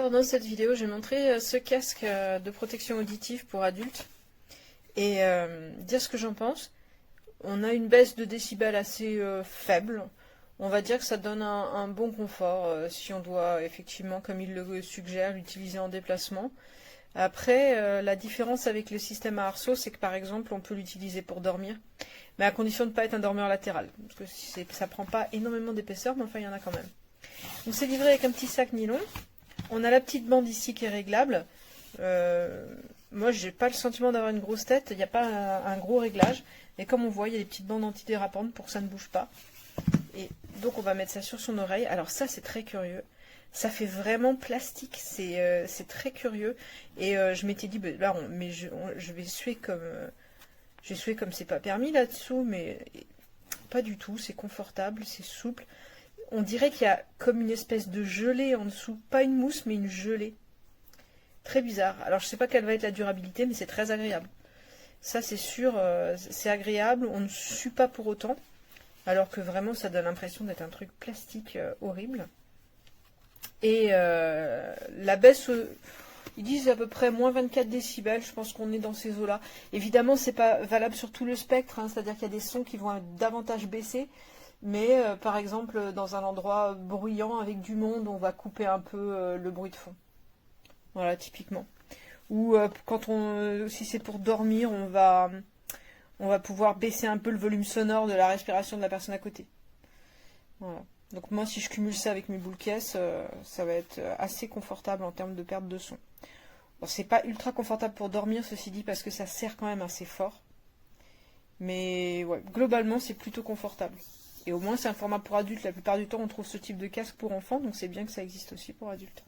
Alors dans cette vidéo, j'ai montré ce casque de protection auditive pour adultes et dire ce que j'en pense. On a une baisse de décibels assez faible. On va dire que ça donne un bon confort si on doit effectivement, comme il le suggère, l'utiliser en déplacement. Après, la différence avec le système à arceaux, c'est que par exemple, on peut l'utiliser pour dormir, mais à condition de ne pas être un dormeur latéral, parce que ça prend pas énormément d'épaisseur, mais enfin il y en a quand même. Donc c'est livré avec un petit sac nylon. On a la petite bande ici qui est réglable. Moi, j'ai pas le sentiment d'avoir une grosse tête. Il n'y a pas un gros réglage. Et comme on voit, il y a des petites bandes antidérapantes pour que ça ne bouge pas. Et donc, on va mettre ça sur son oreille. Alors ça, c'est très curieux. Ça fait vraiment plastique. C'est très curieux. Et je m'étais dit, bah, là, je vais suer comme... je vais suer comme c'est pas permis là-dessous, mais pas du tout. C'est confortable, c'est souple. On dirait qu'il y a comme une espèce de gelée en dessous. Pas une mousse, mais une gelée. Très bizarre. Alors, je sais pas quelle va être la durabilité, mais c'est très agréable. Ça, c'est sûr, c'est agréable. On ne sue pas pour autant. Alors que vraiment, ça donne l'impression d'être un truc plastique horrible. Et la baisse, ils disent à peu près moins 24 décibels. Je pense qu'on est dans ces eaux-là. Évidemment, c'est pas valable sur tout le spectre. C'est-à-dire qu'il y a des sons qui vont être davantage baissés. Mais par exemple, dans un endroit bruyant avec du monde, on va couper un peu le bruit de fond. Voilà, typiquement. Ou si c'est pour dormir, on va pouvoir baisser un peu le volume sonore de la respiration de la personne à côté. Voilà. Donc moi, si je cumule ça avec mes boules caisses, ça va être assez confortable en termes de perte de son. Bon, c'est pas ultra confortable pour dormir, ceci dit, parce que ça serre quand même assez fort. Mais ouais, globalement, c'est plutôt confortable. Et au moins, c'est un format pour adultes. La plupart du temps, on trouve ce type de casque pour enfants, donc c'est bien que ça existe aussi pour adultes.